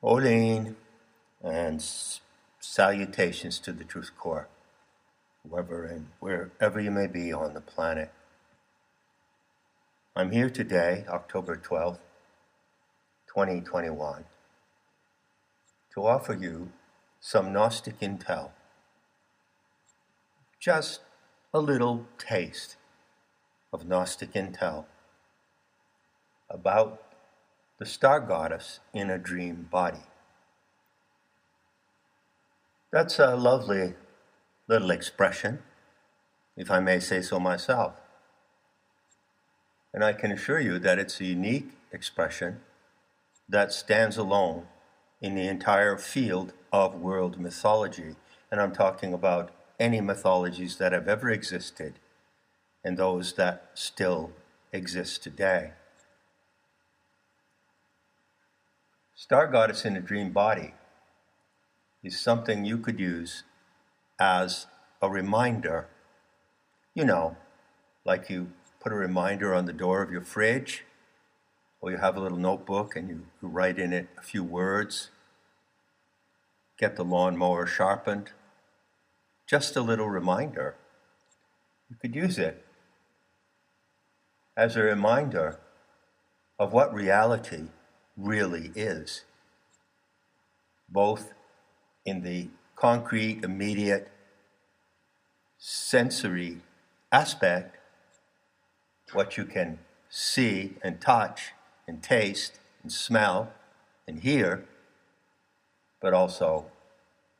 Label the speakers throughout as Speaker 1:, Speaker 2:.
Speaker 1: Olin and salutations to the Truth Core, whoever and wherever you may be on the planet. I'm here today, October 12th, 2021, to offer you some Gnostic intel, just a little taste of Gnostic intel about the star goddess in a dream body. That's a lovely little expression, if I may say so myself. And I can assure you that it's a unique expression that stands alone in the entire field of world mythology. And I'm talking about any mythologies that have ever existed and those that still exist today. Star goddess in a dream body is something you could use as a reminder. You know, like you put a reminder on the door of your fridge, or you have a little notebook and you write in it a few words, get the lawnmower sharpened. Just a little reminder. You could use it as a reminder of what reality really is, both in the concrete, immediate, sensory aspect, what you can see and touch and taste and smell and hear, but also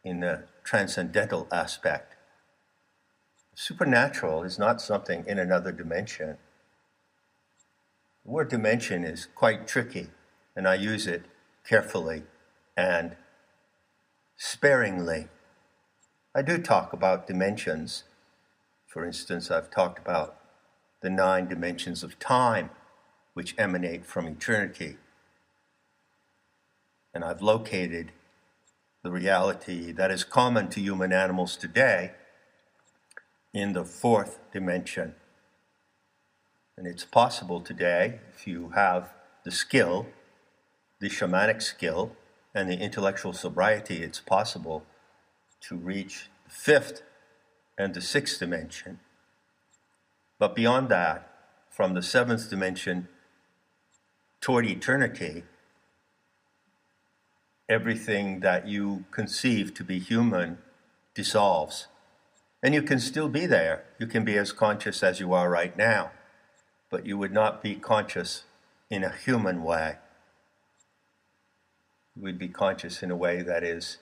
Speaker 1: in the transcendental aspect. Supernatural is not something in another dimension. The word dimension is quite tricky, and I use it carefully and sparingly. I do talk about dimensions. For instance, I've talked about the 9 dimensions of time, which emanate from eternity. And I've located the reality that is common to human animals today in the 4th dimension. And it's possible today, if you have the skill, the shamanic skill, and the intellectual sobriety, it's possible to reach the 5th and the 6th dimension. But beyond that, from the 7th dimension toward eternity, everything that you conceive to be human dissolves. And you can still be there. You can be as conscious as you are right now, but you would not be conscious in a human way. You would be conscious in a way that is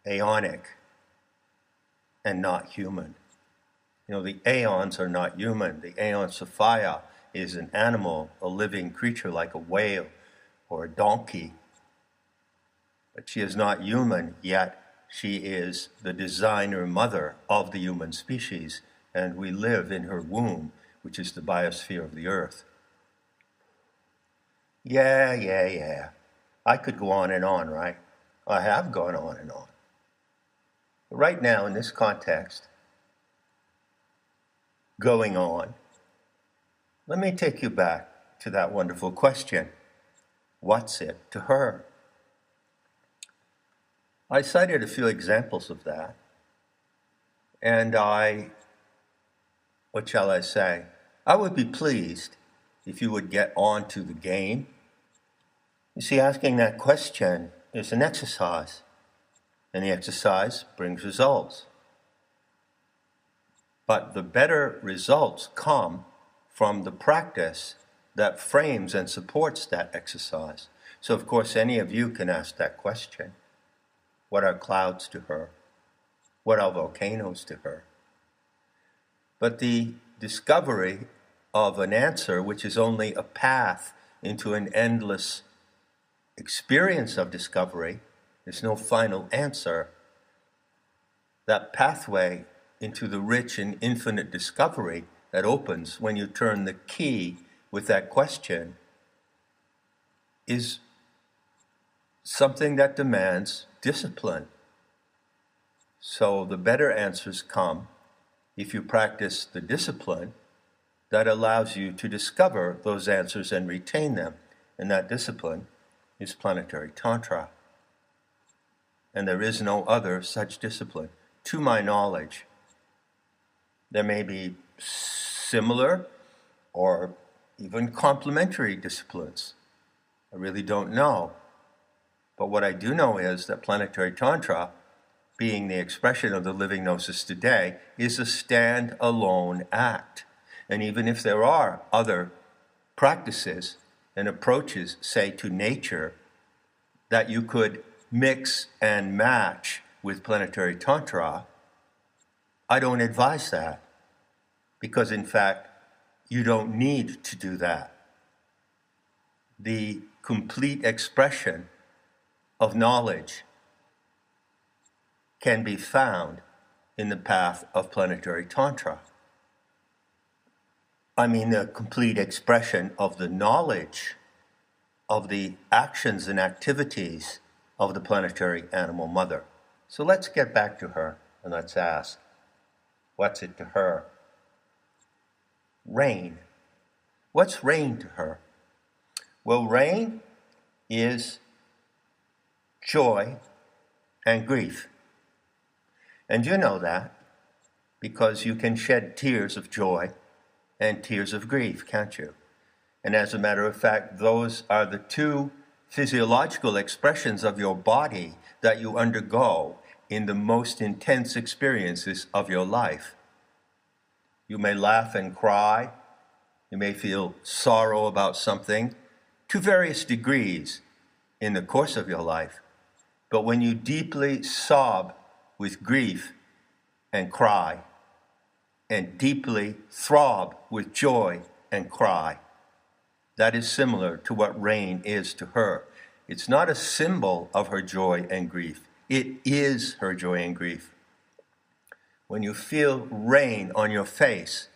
Speaker 1: aeonic and not human. You know, the aeons are not human. The aeon Sophia is an animal, a living creature like a whale or a donkey. But she is not human, yet she is the designer mother of the human species, and we live in her womb, which is the biosphere of the earth. Yeah. I could go on and on, right? I have gone on and on. But right now, in this context, going on, let me take you back to that wonderful question. What's it to her? I cited a few examples of that, and what shall I say? I would be pleased if you would get on to the game. You see, asking that question is an exercise, and the exercise brings results. But the better results come from the practice that frames and supports that exercise. So, of course, any of you can ask that question. What are clouds to her? What are volcanoes to her? But the discovery of an answer, which is only a path into an endless experience of discovery, there's no final answer. That pathway into the rich and infinite discovery that opens when you turn the key with that question is something that demands discipline. So the better answers come if you practice the discipline that allows you to discover those answers and retain them. And that discipline is planetary tantra. And there is no other such discipline. To my knowledge, there may be similar or even complementary disciplines. I really don't know. But what I do know is that planetary tantra, being the expression of the living gnosis today, is a stand-alone act. And even if there are other practices and approaches, say, to nature, that you could mix and match with planetary tantra, I don't advise that. Because in fact, you don't need to do that. The complete expression of knowledge can be found in the path of planetary tantra. I mean, the complete expression of the knowledge of the actions and activities of the planetary animal mother. So let's get back to her and let's ask, what's it to her? Rain. What's rain to her? Well, rain is joy and grief. And you know that because you can shed tears of joy and tears of grief, can't you? And as a matter of fact, those are the two physiological expressions of your body that you undergo in the most intense experiences of your life. You may laugh and cry. You may feel sorrow about something to various degrees in the course of your life. But when you deeply sob with grief and cry, and deeply throb with joy and cry, that is similar to what rain is to her. It's not a symbol of her joy and grief. It is her joy and grief. When you feel rain on your face,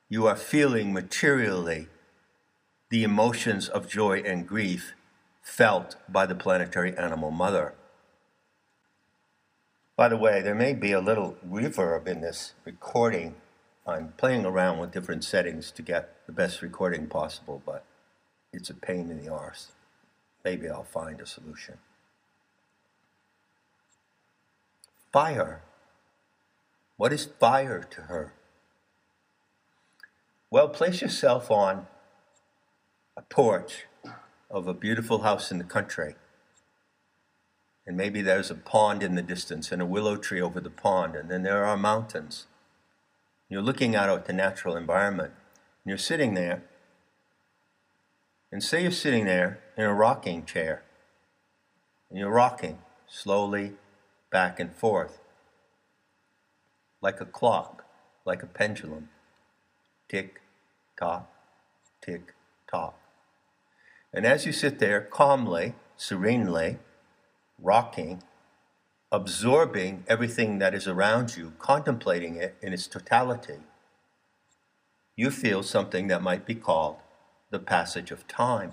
Speaker 1: you are feeling materially the emotions of joy and grief felt by the planetary animal mother. By the way, there may be a little reverb in this recording. I'm playing around with different settings to get the best recording possible, but it's a pain in the arse. Maybe I'll find a solution. Fire. What is fire to her? Well, place yourself on a porch of a beautiful house in the country. And maybe there's a pond in the distance and a willow tree over the pond, and then there are mountains. You're looking out at the natural environment, and you're sitting there. And say you're sitting there in a rocking chair, and you're rocking slowly back and forth, like a clock, like a pendulum. Tick, tock, tick, tock. And as you sit there calmly, serenely, rocking, absorbing everything that is around you, contemplating it in its totality, you feel something that might be called the passage of time.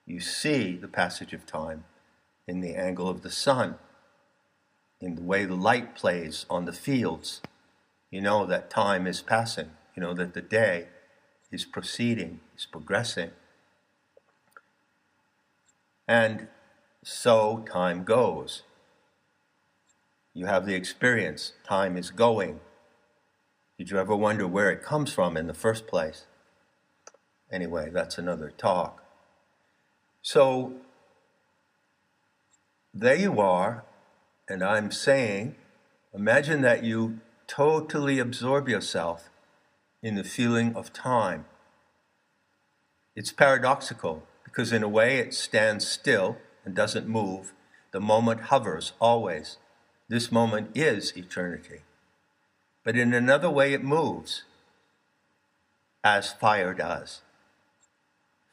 Speaker 1: You see the passage of time in the angle of the sun, in the way the light plays on the fields. You know that time is passing. You know that the day is proceeding, is progressing. And so time goes. You have the experience, time is going. Did you ever wonder where it comes from in the first place? Anyway, that's another talk. So, there you are, and I'm saying, imagine that you totally absorb yourself in the feeling of time. It's paradoxical, because in a way it stands still and doesn't move. The moment hovers always. This moment is eternity. But in another way it moves, as fire does.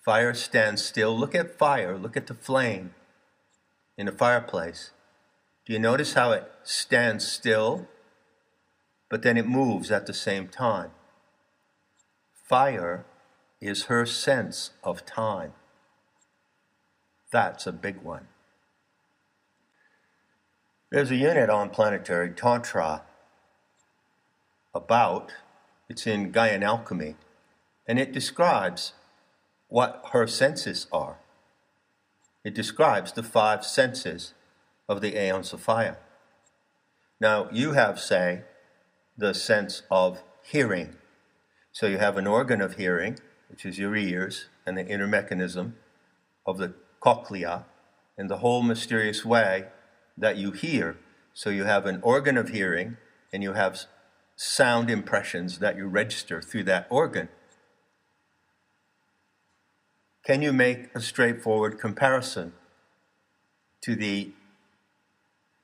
Speaker 1: Fire stands still. Look at fire. Look at the flame in a fireplace. Do you notice how it stands still, but then it moves at the same time? Fire is her sense of time. That's a big one. There's a unit on planetary tantra it's in Gaian alchemy, and it describes what her senses are. It describes the 5 senses of the aeons of fire. Now, you have, say, the sense of hearing. So you have an organ of hearing, which is your ears, and the inner mechanism of the cochlea, and the whole mysterious way that you hear. So you have an organ of hearing, and you have sound impressions that you register through that organ. Can you make a straightforward comparison to the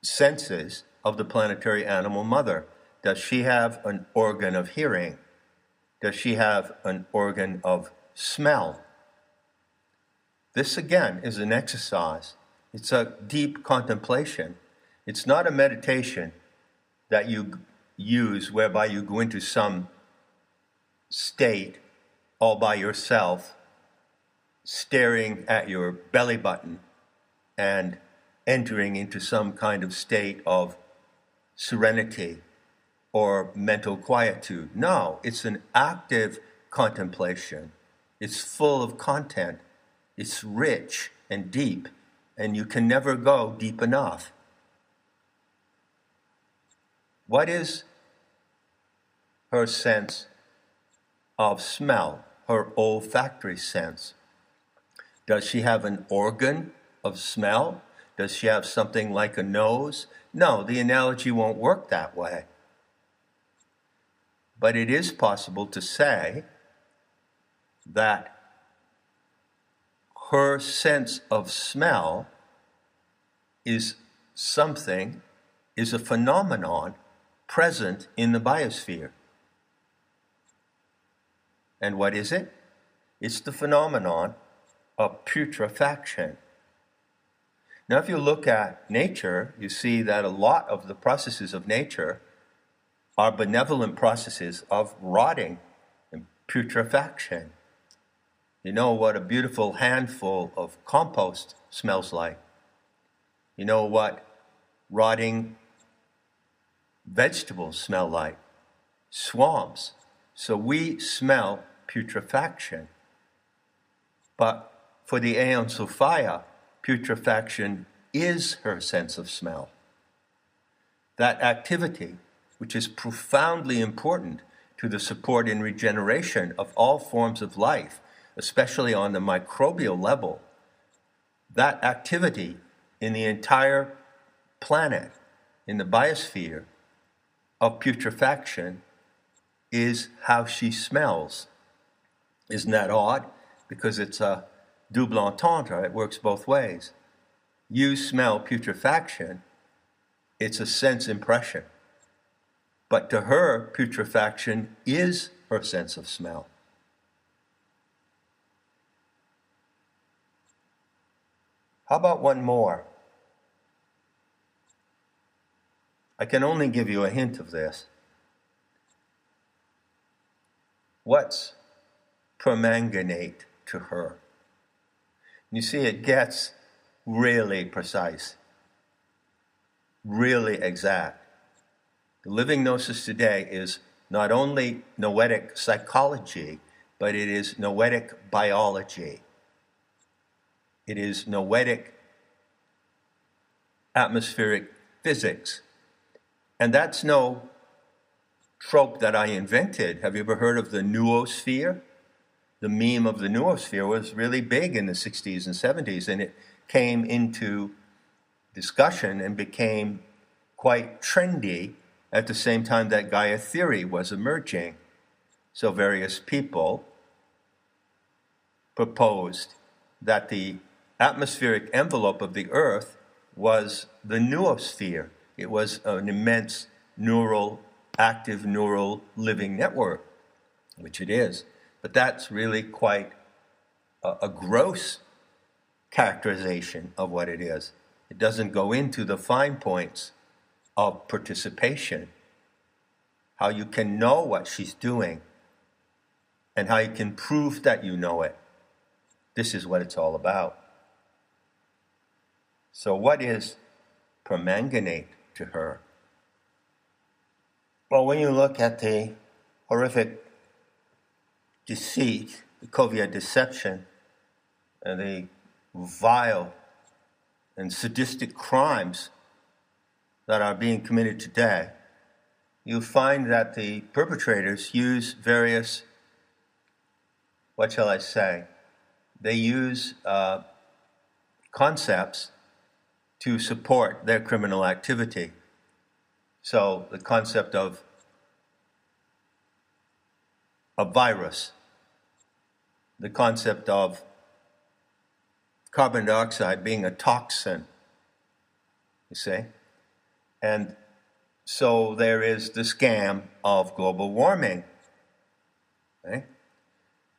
Speaker 1: senses of the planetary animal mother? Does she have an organ of hearing? Does she have an organ of smell? This again is an exercise. It's a deep contemplation. It's not a meditation that you use whereby you go into some state all by yourself, staring at your belly button and entering into some kind of state of serenity or mental quietude. No, it's an active contemplation. It's full of content. It's rich and deep, and you can never go deep enough. What is her sense of smell, her olfactory sense? Does she have an organ of smell? Does she have something like a nose? No, the analogy won't work that way. But it is possible to say that her sense of smell is a phenomenon present in the biosphere. And what is it? It's the phenomenon of putrefaction. Now, if you look at nature, you see that a lot of the processes of nature are benevolent processes of rotting and putrefaction. You know what a beautiful handful of compost smells like. You know what rotting vegetables smell like. Swamps. So we smell putrefaction. But for the aeons of fire, putrefaction is her sense of smell. That activity, which is profoundly important to the support and regeneration of all forms of life, especially on the microbial level, that activity in the entire planet, in the biosphere of putrefaction, is how she smells. Isn't that odd? Because it's a double entendre, it works both ways. You smell putrefaction, it's a sense impression. But to her, putrefaction is her sense of smell. How about one more? I can only give you a hint of this. What's permanganate to her? You see, it gets really precise, really exact. The living gnosis today is not only noetic psychology, but it is noetic biology. It is noetic atmospheric physics. And that's no trope that I invented. Have you ever heard of the noosphere? The meme of the noosphere was really big in the 60s and 70s, and it came into discussion and became quite trendy at the same time that Gaia theory was emerging. So various people proposed that the atmospheric envelope of the Earth was the noosphere. It was an immense active neural living network, which it is. But that's really quite a gross characterization of what it is. It doesn't go into the fine points of participation, how you can know what she's doing, and how you can prove that you know it. This is what it's all about. So what is permanganate to her? Well, when you look at the horrific deceit, the covert deception, and the vile and sadistic crimes that are being committed today, you find that the perpetrators use various, what shall I say, they use concepts to support their criminal activity. So the concept of a virus, the concept of carbon dioxide being a toxin, you see? And so there is the scam of global warming. Okay?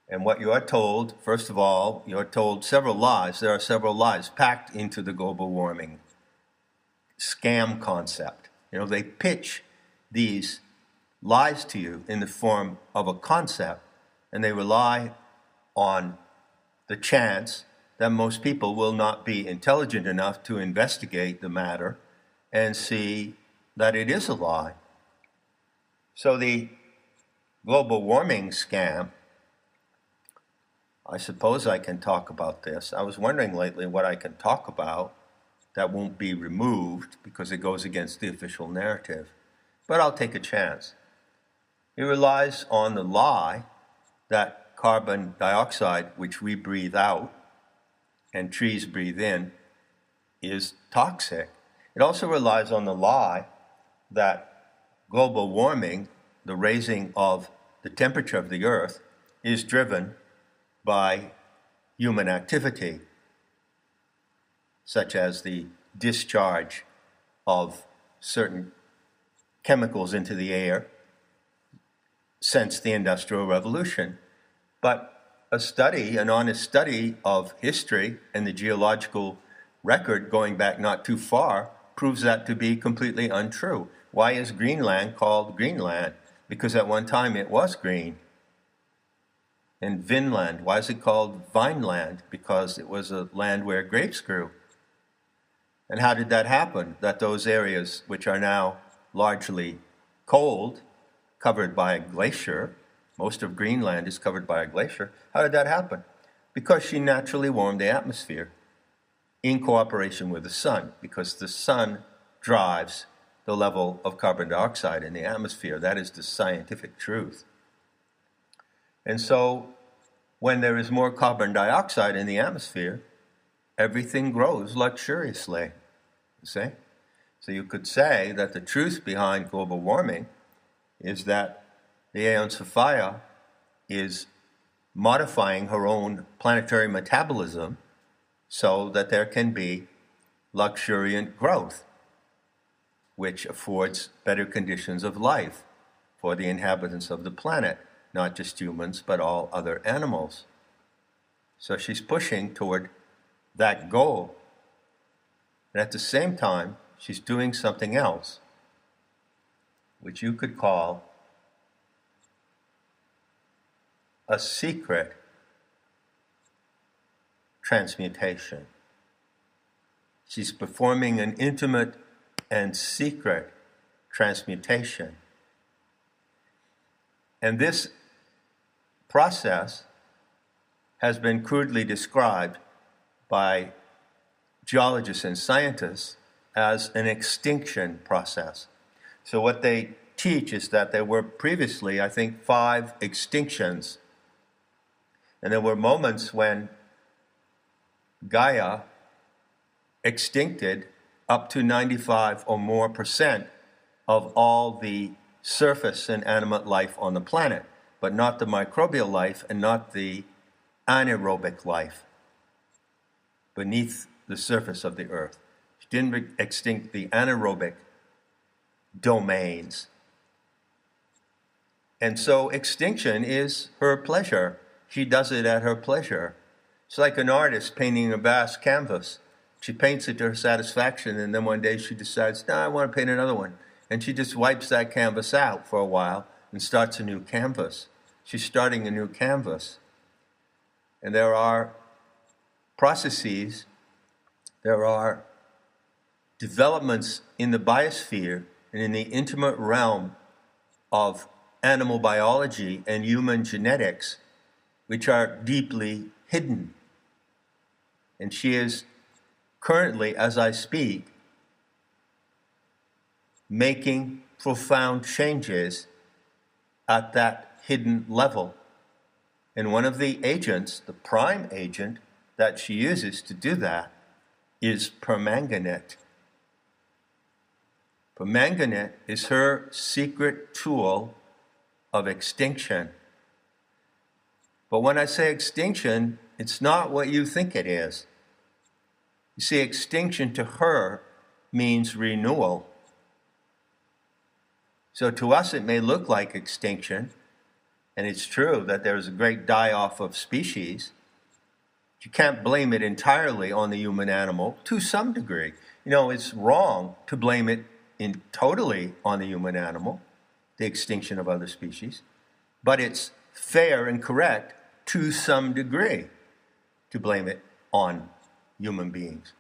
Speaker 1: And what you are told, first of all, you're told several lies. There are several lies packed into the global warming scam concept. You know, they pitch these lies to you in the form of a concept, and they rely on the chance that most people will not be intelligent enough to investigate the matter and see that it is a lie. So the global warming scam, I suppose I can talk about this. I was wondering lately what I can talk about that won't be removed because it goes against the official narrative. But I'll take a chance. It relies on the lie that carbon dioxide, which we breathe out and trees breathe in, is toxic. It also relies on the lie that global warming, the raising of the temperature of the earth, is driven by human activity, such as the discharge of certain chemicals into the air since the Industrial Revolution. But a study, an honest study of history and the geological record going back not too far, proves that to be completely untrue. Why is Greenland called Greenland? Because at one time it was green. And Vinland, why is it called Vineland? Because it was a land where grapes grew. And how did that happen? That those areas, which are now largely cold, covered by a glacier, most of Greenland is covered by a glacier, how did that happen? Because she naturally warmed the atmosphere in cooperation with the sun, because the sun drives the level of carbon dioxide in the atmosphere. That is the scientific truth. And so when there is more carbon dioxide in the atmosphere, everything grows luxuriously, you see? So you could say that the truth behind global warming is that the Aeon Sophia is modifying her own planetary metabolism so that there can be luxuriant growth, which affords better conditions of life for the inhabitants of the planet, not just humans, but all other animals. So she's pushing toward that goal. And at the same time, she's doing something else, which you could call a secret transmutation. She's performing an intimate and secret transmutation. And this process has been crudely described by geologists and scientists as an extinction process. So what they teach is that there were previously, I think, 5 extinctions. And there were moments when Gaia extincted up to 95 or more % of all the surface and animate life on the planet, but not the microbial life and not the anaerobic life beneath the surface of the earth. She didn't extinct the anaerobic domains. And so extinction is her pleasure. She does it at her pleasure. It's like an artist painting a vast canvas. She paints it to her satisfaction, and then one day she decides, no, I want to paint another one. And she just wipes that canvas out for a while and starts a new canvas. She's starting a new canvas. And there are processes, there are developments in the biosphere and in the intimate realm of animal biology and human genetics, which are deeply hidden. And she is currently, as I speak, making profound changes at that hidden level. And one of the agents, the prime agent that she uses to do that, is permanganate. Permanganate is her secret tool of extinction. But when I say extinction, it's not what you think it is. You see, extinction to her means renewal. So to us, it may look like extinction, and it's true that there's a great die-off of species. You can't blame it entirely on the human animal to some degree. You know, it's wrong to blame it totally on the human animal, the extinction of other species, but it's fair and correct to some degree to blame it on human beings.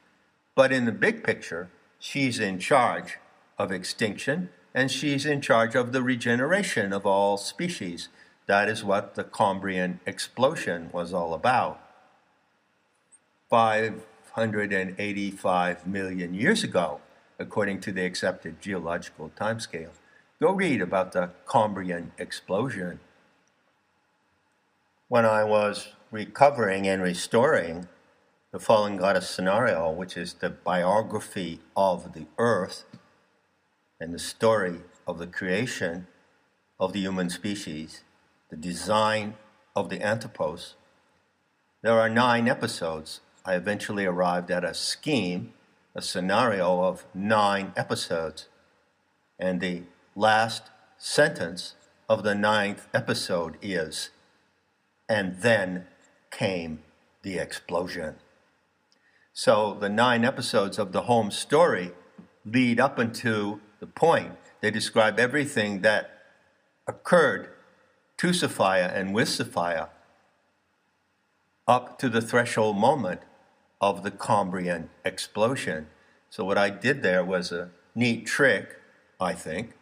Speaker 1: But in the big picture, she's in charge of extinction, and she's in charge of the regeneration of all species. That is what the Cambrian explosion was all about. 585 million years ago, according to the accepted geological timescale. Go read about the Cambrian explosion. When I was recovering and restoring the Fallen Goddess scenario, which is the biography of the Earth and the story of the creation of the human species, the design of the anthropos, there are 9 episodes. I eventually arrived at a scheme, a scenario of 9 episodes. And the last sentence of the 9th episode is, "And then came the explosion." So the 9 episodes of the home story lead up into the point. They describe everything that occurred to Sophia and with Sophia up to the threshold moment of the Cambrian explosion. So what I did there was a neat trick, I think,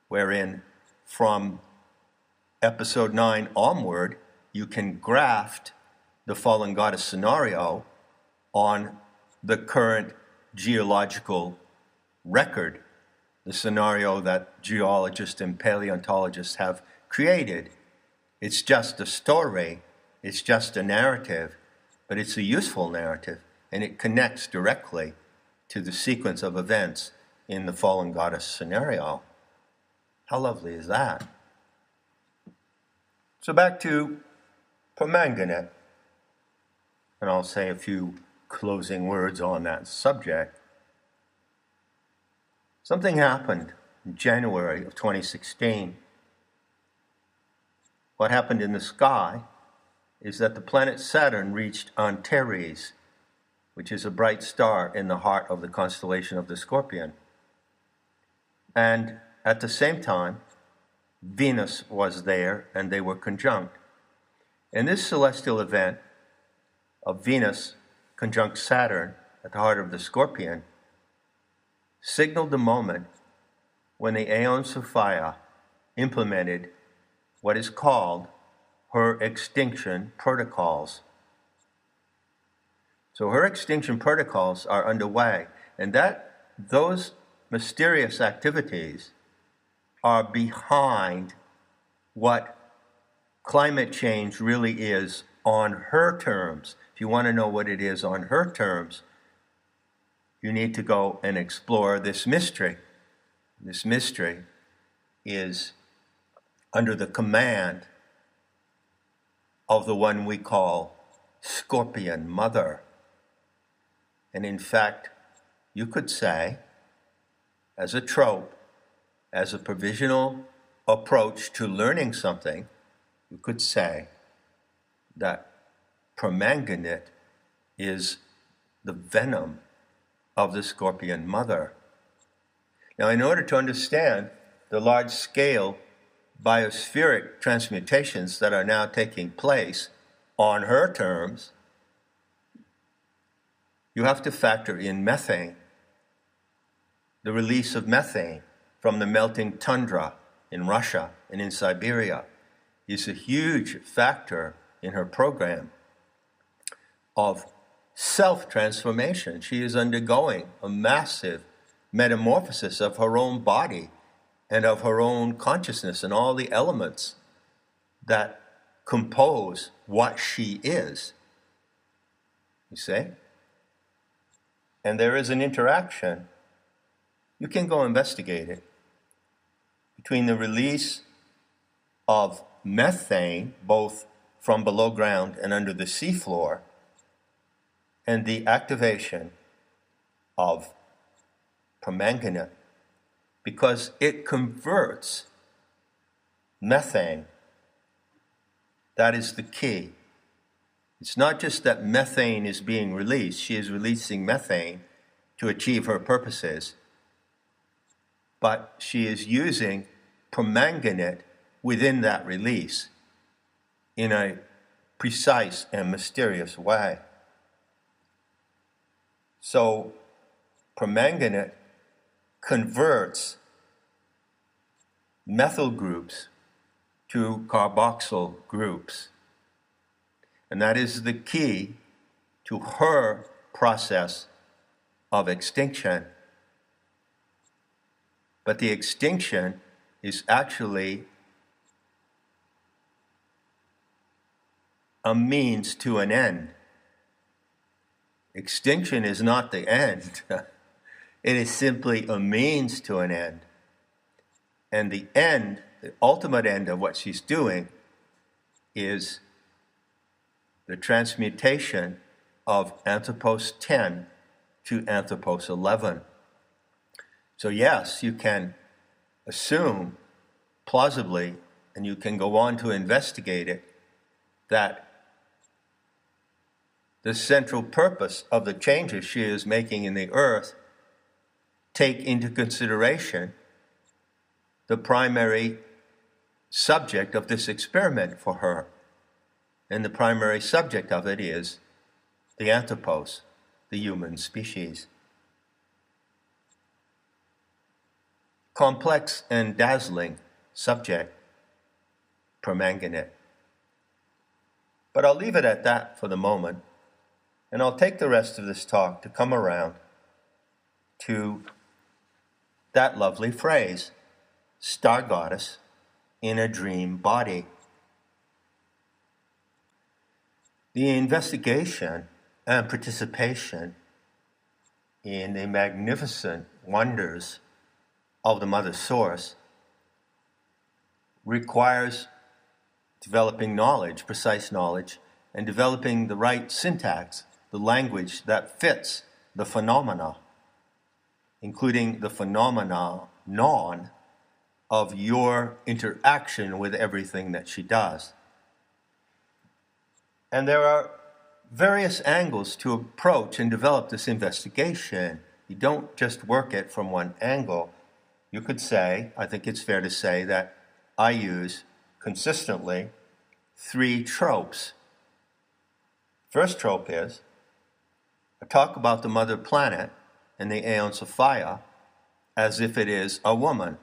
Speaker 1: wherein from episode 9 onward, you can graft the Fallen Goddess scenario on the current geological record, the scenario that geologists and paleontologists have created. It's just a story, it's just a narrative, but it's a useful narrative, and it connects directly to the sequence of events in the Fallen Goddess scenario. How lovely is that? So back to permanganate, and I'll say a few closing words on that subject. Something happened in January of 2016. What happened in the sky is that the planet Saturn reached Antares, which is a bright star in the heart of the constellation of the Scorpion. And at the same time, Venus was there, and they were conjunct. And this celestial event of Venus conjunct Saturn at the heart of the Scorpion signaled the moment when the Aeon Sophia implemented what is called her Extinction Protocols. So her Extinction Protocols are underway, and those mysterious activities are behind what climate change really is on her terms. If you want to know what it is on her terms, you need to go and explore this mystery. This mystery is under the command of the one we call Scorpion Mother. And in fact, you could say, as a trope, as a provisional approach to learning something, you could say that permanganate is the venom of the Scorpion Mother. Now, in order to understand the large-scale biospheric transmutations that are now taking place on her terms, you have to factor in methane. The release of methane from the melting tundra in Russia and in Siberia is a huge factor in her program of self-transformation. She is undergoing a massive metamorphosis of her own body and of her own consciousness and all the elements that compose what she is. You see? And there is an interaction. You can go investigate it between the release of methane, both from below ground and under the seafloor, and the activation of permanganate, because it converts methane. That is the key. It's not just that methane is being released. She is releasing methane to achieve her purposes, but she is using permanganate within that release in a precise and mysterious way. So permanganate converts methyl groups to carboxyl groups. And that is the key to her process of extinction. But the extinction is actually a means to an end. Extinction is not the end. It is simply a means to an end. And the end, the ultimate end of what she's doing, is the transmutation of Anthropos 10 to Anthropos 11. So yes, you can assume plausibly, and you can go on to investigate it, that the central purpose of the changes she is making in the earth take into consideration the primary subject of this experiment for her. And the primary subject of it is the anthropos, the human species. Complex and dazzling subject, permanganate. But I'll leave it at that for the moment, and I'll take the rest of this talk to come around to that lovely phrase, star goddess in a dream body. The investigation and participation in the magnificent wonders of the Mother Source requires developing knowledge, precise knowledge, and developing the right syntax, the language that fits the phenomena, including the phenomenon of your interaction with everything that she does. And there are various angles to approach and develop this investigation. You don't just work it from one angle. You could say, I think it's fair to say, that I use consistently 3 tropes. First trope is, I talk about the mother planet and the aeons of fire as if it is a woman,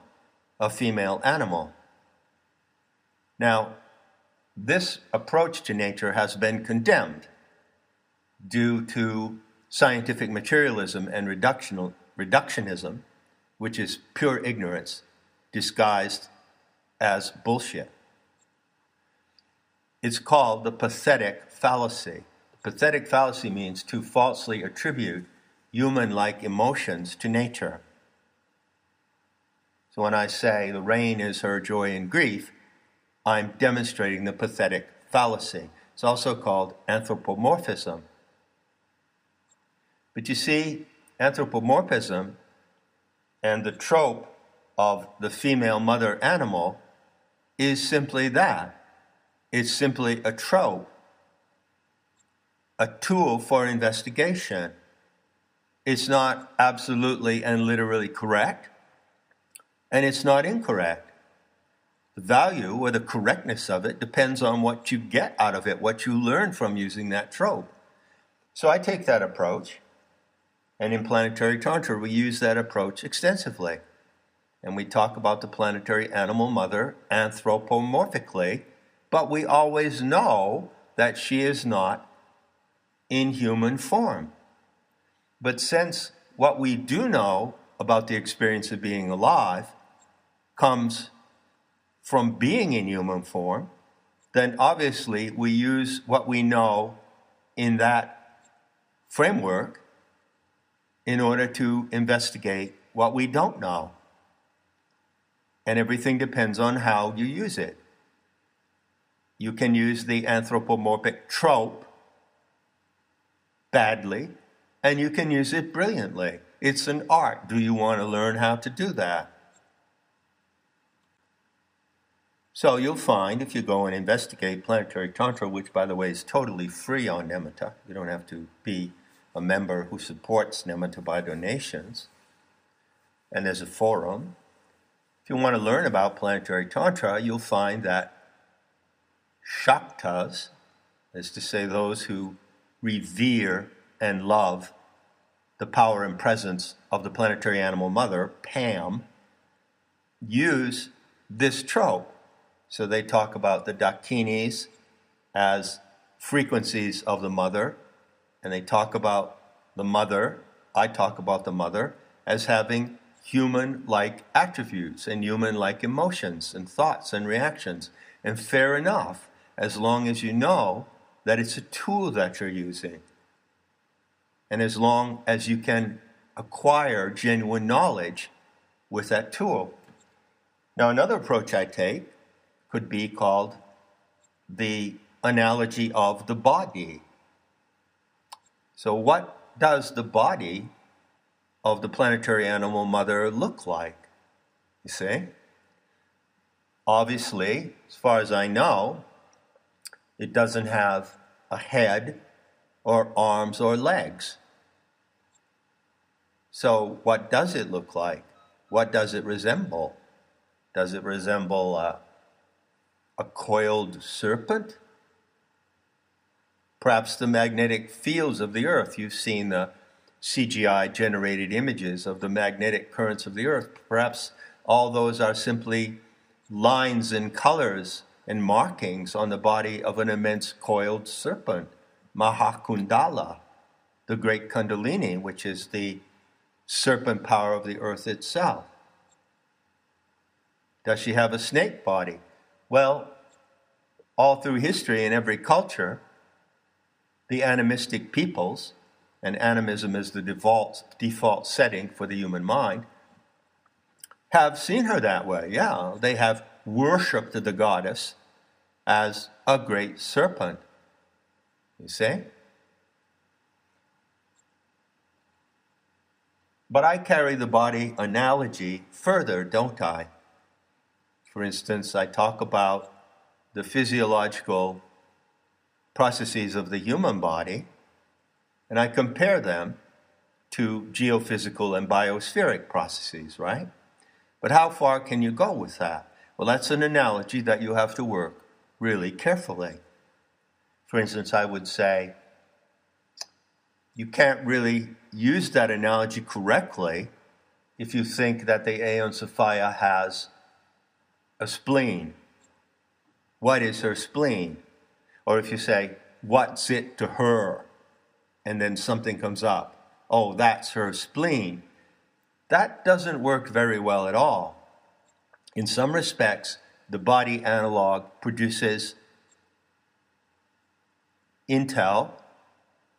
Speaker 1: a female animal. Now, this approach to nature has been condemned due to scientific materialism and reductionism, which is pure ignorance disguised as bullshit. It's called the pathetic fallacy. The pathetic fallacy means to falsely attribute human-like emotions to nature. So when I say the rain is her joy and grief, I'm demonstrating the pathetic fallacy. It's also called anthropomorphism. But you see, anthropomorphism and the trope of the female mother animal is simply that. It's simply a trope, a tool for investigation. It's not absolutely and literally correct, and it's not incorrect. The value or the correctness of it depends on what you get out of it, what you learn from using that trope. So I take that approach, and in Planetary Tantra we use that approach extensively. And we talk about the planetary animal mother anthropomorphically, but we always know that she is not in human form. But since what we do know about the experience of being alive comes from being in human form, then obviously we use what we know in that framework in order to investigate what we don't know. And everything depends on how you use it. You can use the anthropomorphic trope badly, and you can use it brilliantly. It's an art. Do you want to learn how to do that? So you'll find, if you go and investigate planetary tantra, which by the way is totally free on Nematta, you don't have to be a member who supports Nematta by donations, and there's a forum. If you want to learn about planetary tantra, you'll find that Shaktas, is to say those who revere and love the power and presence of the planetary animal mother, Pam, use this trope. So they talk about the Dakinis as frequencies of the mother, and they talk about the mother, I talk about the mother, as having human-like attributes and human-like emotions and thoughts and reactions. And fair enough, as long as you know that it's a tool that you're using. And as long as you can acquire genuine knowledge with that tool. Now, another approach I take could be called the analogy of the body. So what does the body of the planetary animal mother look like? You see? Obviously, as far as I know, it doesn't have a head or arms or legs. So what does it look like? What does it resemble? Does it resemble a coiled serpent? Perhaps the magnetic fields of the earth. You've seen the CGI generated images of the magnetic currents of the earth. Perhaps all those are simply lines and colors and markings on the body of an immense coiled serpent, Mahakundala, the great Kundalini, which is the serpent power of the earth itself. Does she have a snake body? Well, all through history in every culture, the animistic peoples, and animism is the default setting for the human mind, have seen her that way. Yeah, they have worshipped the goddess as a great serpent. You see? But I carry the body analogy further, don't I? For instance, I talk about the physiological processes of the human body, and I compare them to geophysical and biospheric processes, right? But how far can you go with that? Well, that's an analogy that you have to work really carefully. For instance, I would say you can't really use that analogy correctly if you think that the Aeon Sophia has a spleen. What is her spleen? Or if you say, what's it to her? And then something comes up. Oh, that's her spleen. That doesn't work very well at all. In some respects, the body analog produces intel.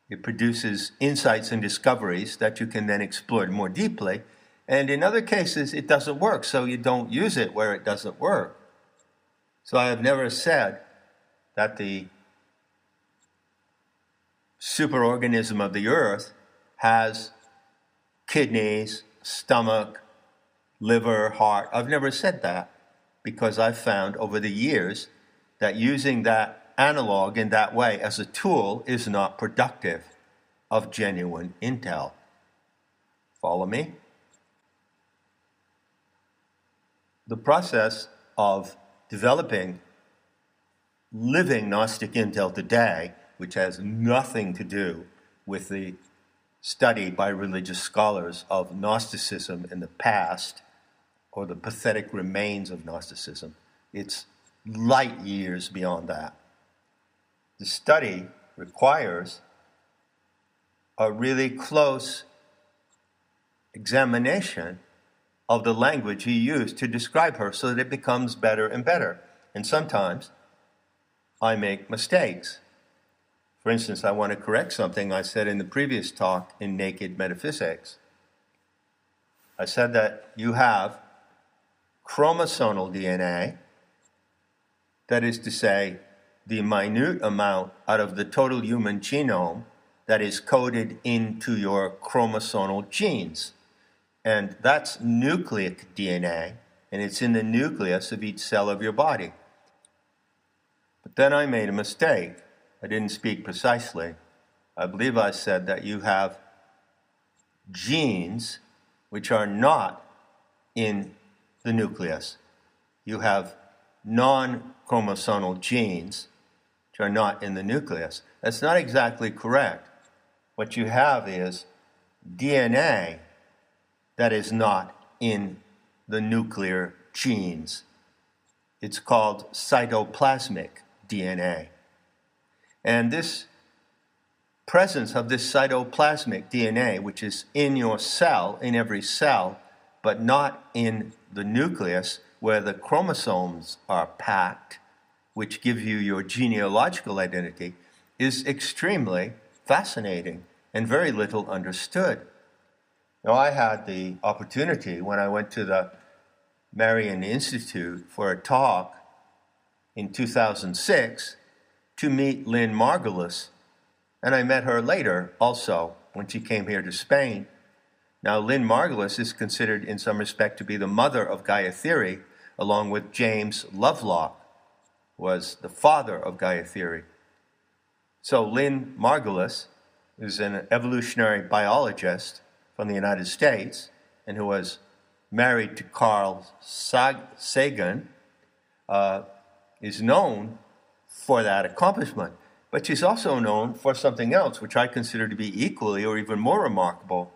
Speaker 1: It produces insights and discoveries that you can then explore more deeply. And in other cases, it doesn't work, so you don't use it where it doesn't work. So I have never said that the superorganism of the earth has kidneys, stomach, liver, heart. I've never said that because I've found over the years that using that analog in that way as a tool is not productive of genuine intel. Follow me? The process of developing living Gnostic intel today, which has nothing to do with the study by religious scholars of Gnosticism in the past or the pathetic remains of Gnosticism. It's light years beyond that. The study requires a really close examination of the language he used to describe her so that it becomes better and better. And sometimes I make mistakes. For instance, I want to correct something I said in the previous talk in Naked Metaphysics. I said that you have chromosomal DNA, that is to say, the minute amount out of the total human genome that is coded into your chromosomal genes. And that's nucleic DNA, and it's in the nucleus of each cell of your body. But then I made a mistake. I didn't speak precisely. I believe I said that you have genes which are not in the nucleus. You have non-chromosomal genes which are not in the nucleus. That's not exactly correct. What you have is DNA that is not in the nuclear genes. It's called cytoplasmic DNA. And this presence of this cytoplasmic DNA, which is in your cell, in every cell, but not in the nucleus where the chromosomes are packed, which give you your genealogical identity, is extremely fascinating and very little understood. Now, I had the opportunity when I went to the Marian Institute for a talk in 2006 to meet Lynn Margulis, and I met her later also when she came here to Spain. Now, Lynn Margulis is considered in some respect to be the mother of Gaia theory, along with James Lovelock, was the father of Gaia theory. So Lynn Margulis is an evolutionary biologist from the United States and who was married to Carl Sagan, is known for that accomplishment. But she's also known for something else, which I consider to be equally or even more remarkable.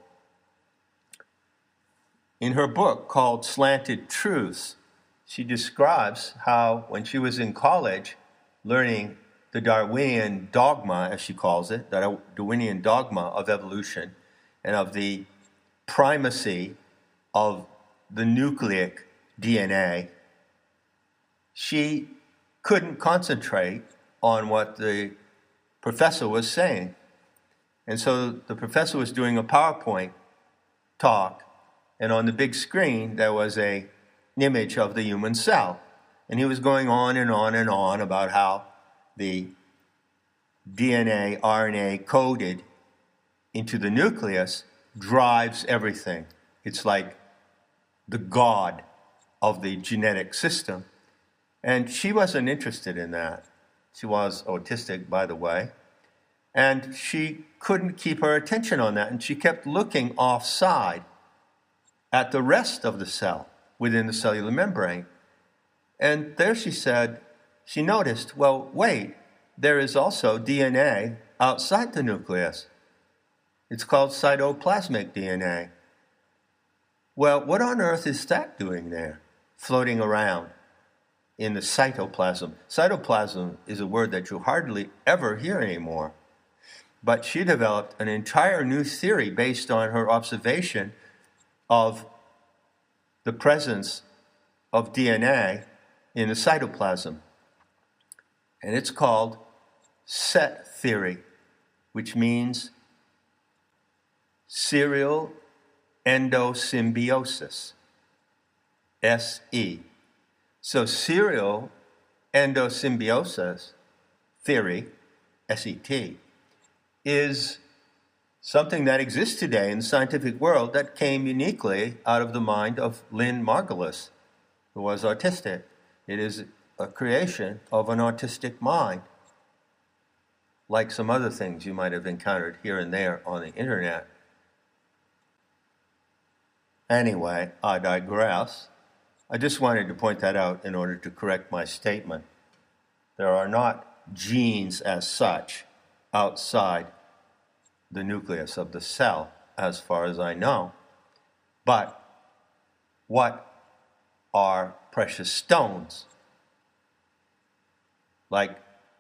Speaker 1: In her book called Slanted Truths, she describes how when she was in college learning the Darwinian dogma, as she calls it, the Darwinian dogma of evolution and of the primacy of the nucleic DNA, she couldn't concentrate on what the professor was saying. And so the professor was doing a PowerPoint talk, and on the big screen there was an image of the human cell. And he was going on and on and on about how the DNA, RNA coded into the nucleus drives everything. It's like the God of the genetic system. And she wasn't interested in that. She was autistic, by the way. And she couldn't keep her attention on that. And she kept looking offside at the rest of the cell within the cellular membrane. And there she said, she noticed, well, wait, there is also DNA outside the nucleus. It's called cytoplasmic DNA. Well, what on earth is that doing there, floating around in the cytoplasm? Cytoplasm is a word that you hardly ever hear anymore. But she developed an entire new theory based on her observation of the presence of DNA in the cytoplasm. And it's called set theory, which means serial endosymbiosis, SE. So serial endosymbiosis theory, SET, is something that exists today in the scientific world that came uniquely out of the mind of Lynn Margulis, who was autistic. It is a creation of an autistic mind, like some other things you might have encountered here and there on the internet. Anyway, I digress. I just wanted to point that out in order to correct my statement. There are not genes as such outside the nucleus of the cell, as far as I know. But what are precious stones, like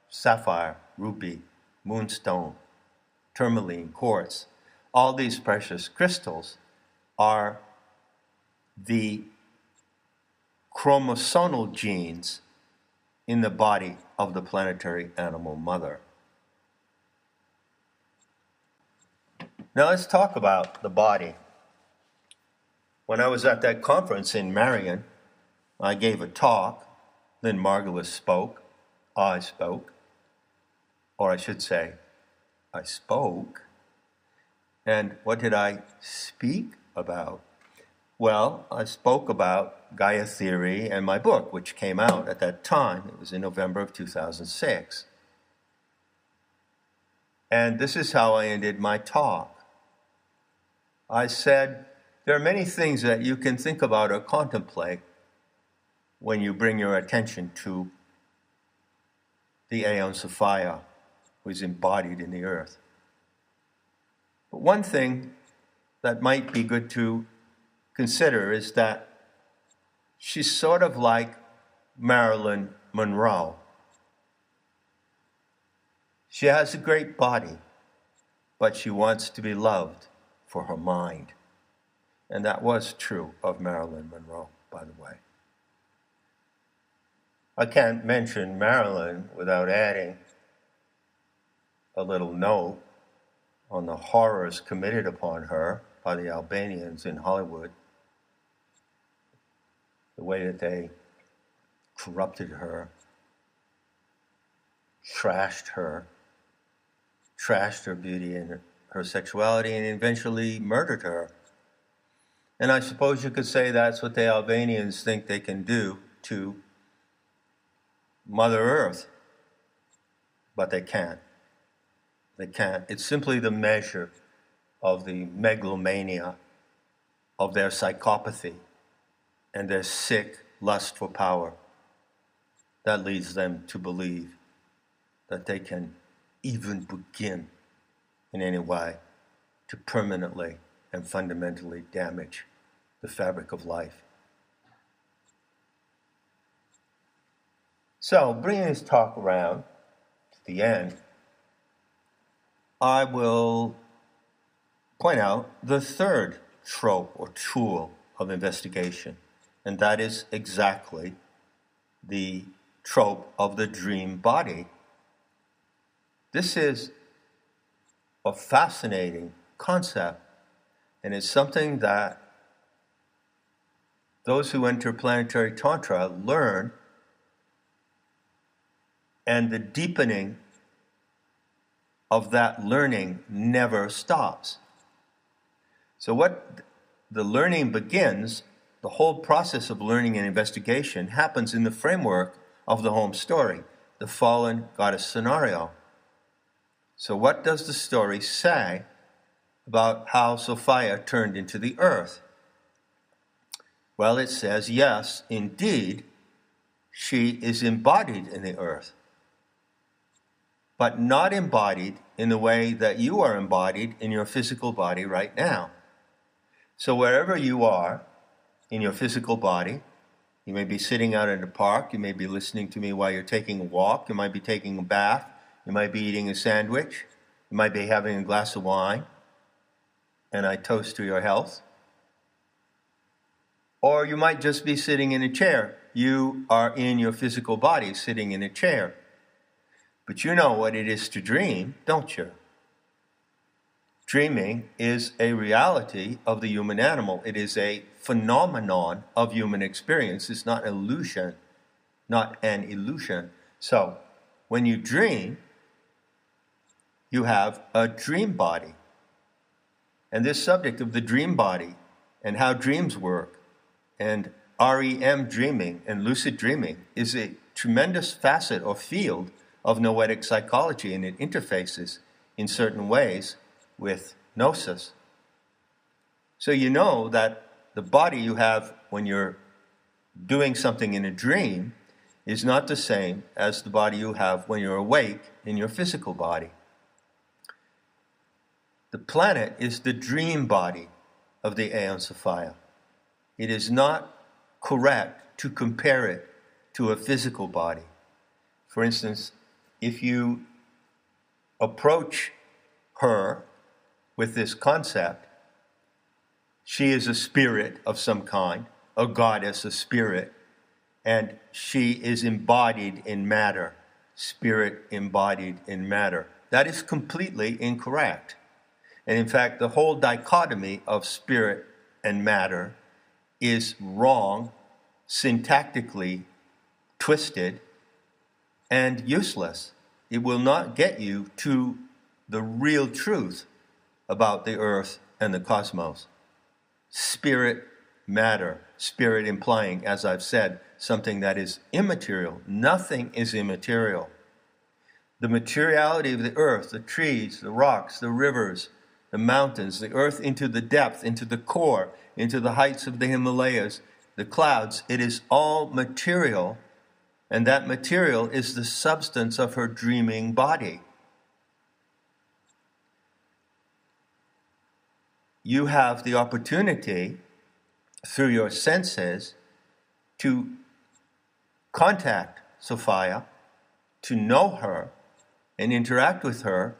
Speaker 1: sapphire, ruby, moonstone, tourmaline, quartz. All these precious crystals are the chromosomal genes in the body of the planetary animal mother. Now let's talk about the body. When I was at that conference in Marion, I gave a talk, then Margulis spoke, I spoke, or I should say, I spoke. And what did I speak about? Well, I spoke about Gaia theory and my book, which came out at that time. It was in November of 2006. And this is how I ended my talk. I said, there are many things that you can think about or contemplate when you bring your attention to the Aeon Sophia, who is embodied in the earth. But one thing that might be good to consider is that she's sort of like Marilyn Monroe. She has a great body, but she wants to be loved for her mind. And that was true of Marilyn Monroe, by the way. I can't mention Marilyn without adding a little note on the horrors committed upon her by the Albanians in Hollywood, the way that they corrupted her, trashed her beauty and her sexuality, and eventually murdered her. And I suppose you could say that's what the Albanians think they can do to Mother Earth, but they can't. They can't. It's simply the measure of the megalomania, of their psychopathy, and their sick lust for power that leads them to believe that they can even begin in any way to permanently and fundamentally damage the fabric of life. So, bringing this talk around to the end, I will point out the third trope or tool of investigation, and that is exactly the trope of the dream body. This is a fascinating concept, and it's something that those who enter planetary tantra learn, and the deepening of that learning never stops. So what the learning begins, the whole process of learning and investigation happens in the framework of the home story, the fallen goddess scenario. So what does the story say about how Sophia turned into the earth? Well, it says, yes, indeed, she is embodied in the earth, but not embodied in the way that you are embodied in your physical body right now. So wherever you are in your physical body, you may be sitting out in the park, you may be listening to me while you're taking a walk, you might be taking a bath, you might be eating a sandwich, you might be having a glass of wine, and I toast to your health. Or you might just be sitting in a chair. You are in your physical body sitting in a chair. But you know what it is to dream, don't you? Dreaming is a reality of the human animal. It is a phenomenon of human experience. It's not an illusion, So, when you dream, you have a dream body. And this subject of the dream body and how dreams work and REM dreaming and lucid dreaming is a tremendous facet or field of noetic psychology, and it interfaces in certain ways with gnosis. So you know that the body you have when you're doing something in a dream is not the same as the body you have when you're awake in your physical body. The planet is the dream body of the Aeon Sophia. It is not correct to compare it to a physical body. For instance, if you approach her with this concept. She is a spirit of some kind, a goddess, a spirit, and she is embodied in matter, spirit embodied in matter. That is completely incorrect. And in fact, the whole dichotomy of spirit and matter is wrong, syntactically twisted, and useless. It will not get you to the real truth about the earth and the cosmos. Spirit, matter, spirit implying, as I've said, something that is immaterial. Nothing is immaterial. The materiality of the earth, the trees, the rocks, the rivers, the mountains, the earth into the depth, into the core, into the heights of the Himalayas, the clouds, it is all material, and that material is the substance of her dreaming body. You have the opportunity, through your senses, to contact Sophia, to know her, and interact with her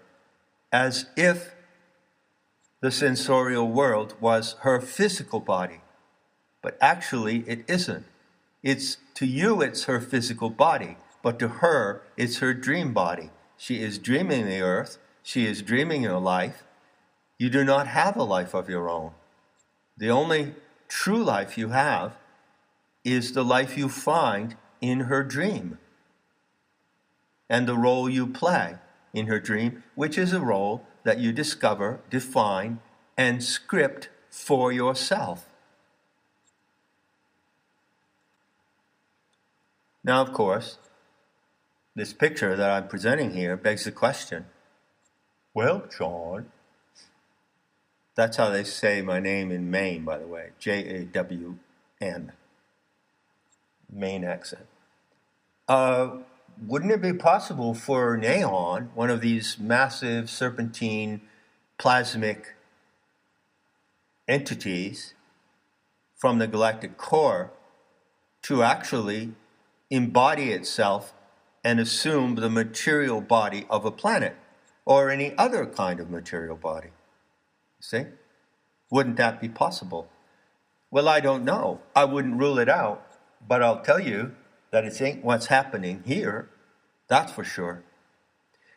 Speaker 1: as if the sensorial world was her physical body. But actually, it isn't. To you, it's her physical body, but to her, it's her dream body. She is dreaming the earth. She is dreaming your life. You do not have a life of your own. The only true life you have is the life you find in her dream, and the role you play in her dream, which is a role that you discover, define, and script for yourself. Now, of course, this picture that I'm presenting here begs the question, well, John, that's how they say my name in Maine, by the way, Jawn, Maine accent. Wouldn't it be possible for neon, one of these massive serpentine plasmic entities from the galactic core, to actually embody itself and assume the material body of a planet or any other kind of material body? See? Wouldn't that be possible? Well, I don't know. I wouldn't rule it out, but I'll tell you that it ain't what's happening here. That's for sure.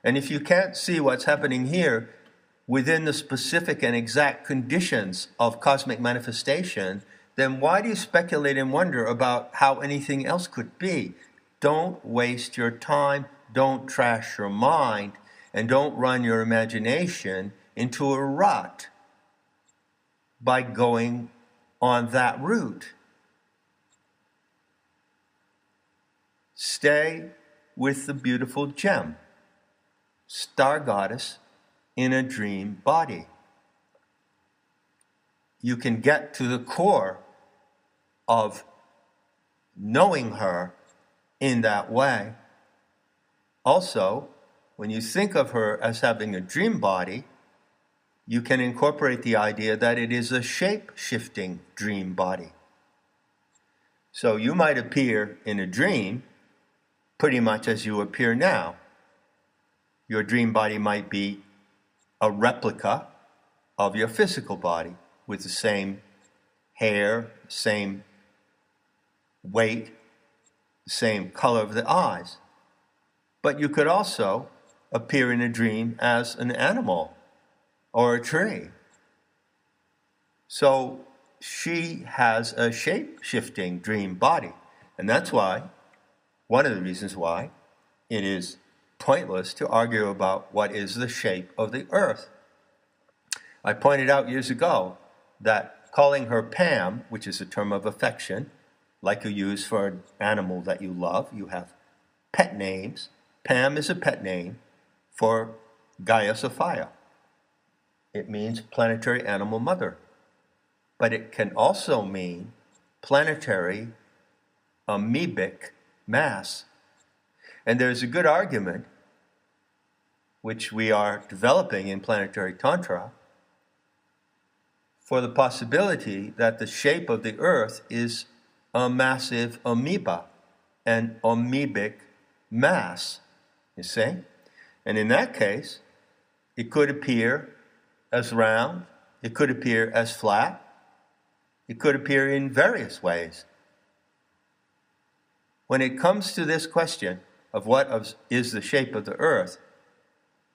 Speaker 1: And if you can't see what's happening here within the specific and exact conditions of cosmic manifestation, then why do you speculate and wonder about how anything else could be? Don't waste your time, don't trash your mind, and don't run your imagination into a rut by going on that route. Stay with the beautiful gem, star goddess in a dream body. You can get to the core of knowing her in that way. Also, when you think of her as having a dream body, you can incorporate the idea that it is a shape-shifting dream body. So you might appear in a dream pretty much as you appear now. Your dream body might be a replica of your physical body with the same hair, same weight, same color of the eyes. But you could also appear in a dream as an animal or a tree. So she has a shape-shifting dream body. And that's why, one of the reasons why, it is pointless to argue about what is the shape of the earth. I pointed out years ago that calling her Pam, which is a term of affection, like you use for an animal that you love, you have pet names. Pam is a pet name for Gaia Sophia. It means planetary animal mother. But it can also mean planetary amoebic mass. And there's a good argument, which we are developing in Planetary Tantra, for the possibility that the shape of the earth is a massive amoeba, an amoebic mass, you see? And in that case, It could appear as round. It could appear as flat. It could appear in various ways. When it comes to this question of what is the shape of the earth,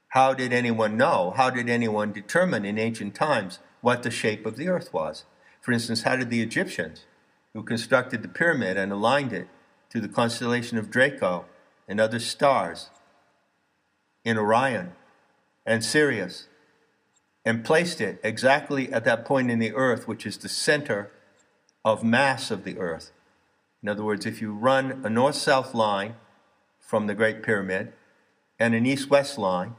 Speaker 1: how did anyone know? How did anyone determine in ancient times what the shape of the earth was? For instance, how did the Egyptians, who constructed the pyramid and aligned it to the constellation of Draco and other stars in Orion and Sirius, and placed it exactly at that point in the earth, which is the center of mass of the earth? In other words, if you run a north-south line from the Great Pyramid and an east-west line,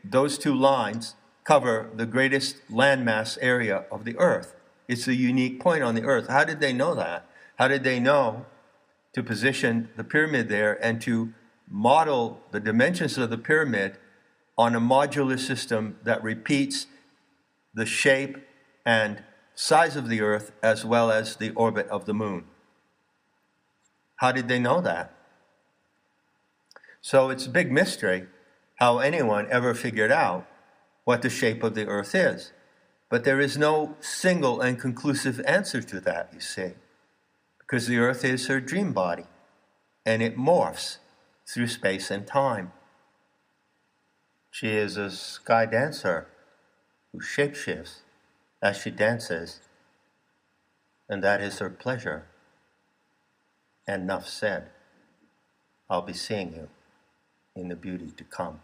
Speaker 1: those two lines cover the greatest landmass area of the earth. It's a unique point on the earth. How did they know that? How did they know to position the pyramid there and to model the dimensions of the pyramid on a modular system that repeats the shape and size of the earth as well as the orbit of the moon? How did they know that? So it's a big mystery how anyone ever figured out what the shape of the earth is. But there is no single and conclusive answer to that, you see, because the earth is her dream body, and it morphs through space and time. She is a sky dancer who shapeshifts as she dances, and that is her pleasure. And enough said. I'll be seeing you in the beauty to come.